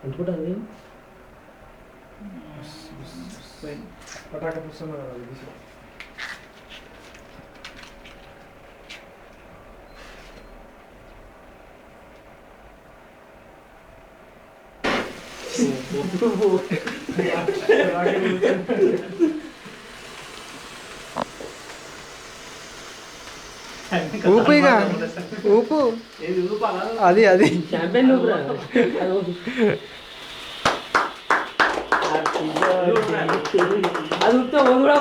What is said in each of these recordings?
అనుకుంటాను పటాక పుస్తకం ఊపు ఇక ఊపు అది అది షాంపెన్ అది ఉంటే కూడా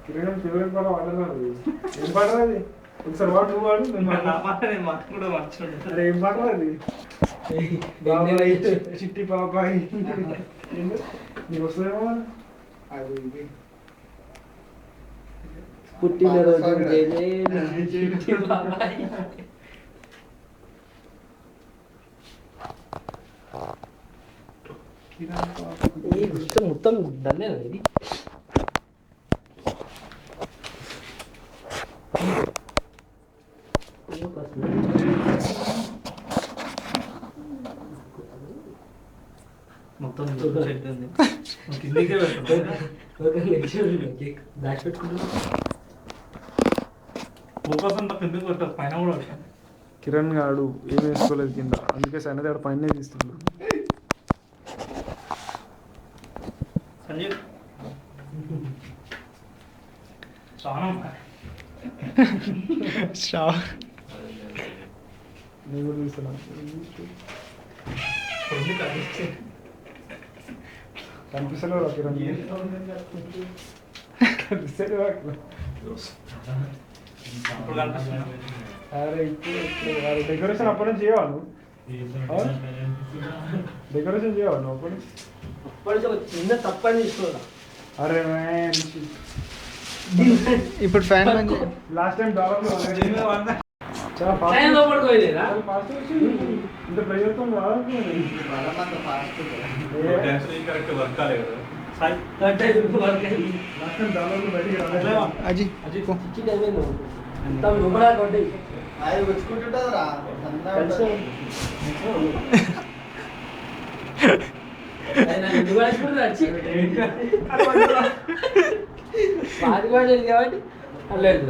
కిరణం ఫేవరెట్ పాట వాడలేదు. ఏం పాట అది? ఒకసారి వాడు నువ్వు వాడు అరే ఏం పాట అది? చిట్టి పాపాయి నీకు వస్తుందేమో అది ఇది పుట్టినరోజు మొత్తం డల్లేనా ఇది మొత్తం పైన కూడా కిరణ్ గాడు ఏం వేసుకోలేదు కింద, అందుకే సన్నది ఆడ పైన తీస్తున్నాడు. సంజీవ్ నేను కూడా తీస్తున్నాను. కనిపిస్తలేవు కిరణ్, కనిపిస్తలేవు. అరే ఇప్పుడు డెకరేషన్ అప్పటి నుంచి చేయవా నువ్వు? డెకరేషన్ చేయవా నువ్వు అప్పటి నుంచి? చిన్న తప్పని తీసుకోవాలి. అరే ఇప్పుడు ఫ్యాన్ లాస్ట్ టైం డాలర్లో చాలా ఫాస్ట్ ఇంత ప్రయత్నం రాదు. లాస్ట్ టైం డాలర్లో బయటికి రాలేదు. అజీ కాబట్టి లేదు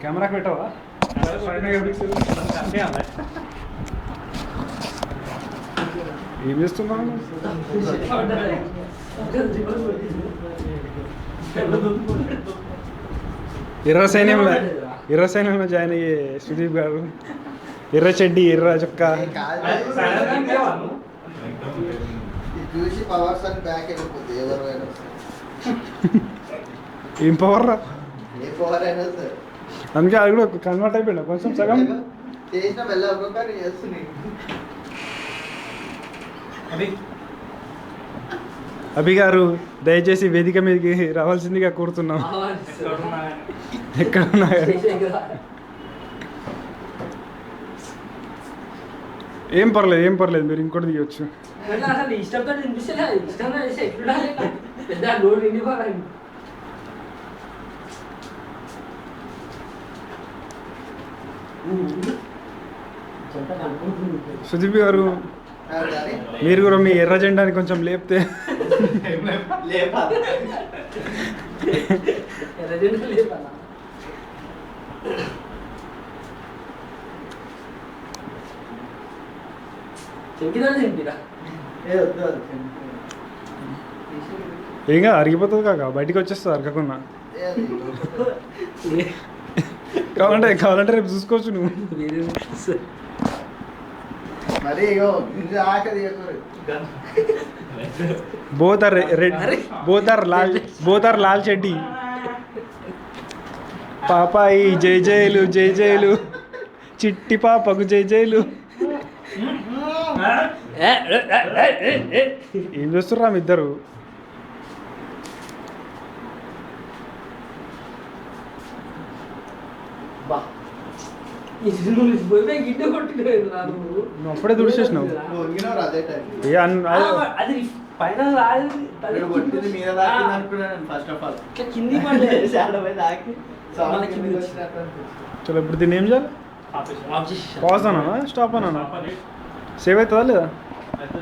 కెమెరాకి పెట్టవా? ఏం చేస్తున్నావు? ఎర్ర సైన్యంలో జాయిన్ అయ్యే సుదీప్ గారు, ఎర్ర చెడ్డి ఎర్ర చొక్క ఏం పవర్ రా, అందుకే అది కూడా కన్వర్ట్ అయిపోయినా కొంచెం సగం. అభి గారు దయచేసి వేదిక మీదకి రావాల్సిందిగా కోరుతున్నాం. ఎక్కడ ఉన్నా ఏం పర్లేదు మీరు ఇంకోటి తీయచ్చు. ఇష్టంతో సుదీప్ గారు మీరు కూడా మీ ఎర్ర జెండాని కొంచెం లేపితే. ఏంగా అరిగిపోతుంది కాక, బయటికి వచ్చేస్తుంది అరగకుండా. కావాలంటే రేపు చూసుకోవచ్చు నువ్వు. మరి ఇగో ఇది ఆకలి ఎక్కువ. both are red, both are Lal చెడ్డి. పాపాయి జై జైలు జై జైలు, చిట్టి పాపకు జై జైలు. ఏం చూస్తుర్రా మీ ఇద్దరు? బా ఈ సినిమాలు పోయి గిడ్డ కొట్టుకోలేదు నువ్వు. నువ్వు అప్పుడే దుడిచేసినావు. నువ్వు వంగినావు అదే టైం. అది పైన రాలేదు. ఇక్కడ కొట్టింది మీద తాకింది అనుకున్నాను ఫస్ట్ ఆఫ్ ఆల్. ఇట్లా కిందికి పడలేదు. చాలా పోయి తాకి మళ్ళీ మళ్ళీ కిందికి కిందికి వచ్చినట్టు వచ్చినట్టు. చలో ఇప్పుడు దీన్ని ఏం చేయాలి? ఆఫ్ చేసి పాజ్ అన్నా స్టాప్ అన్నా సేవ్ అవుతుందా లేదా? అయితే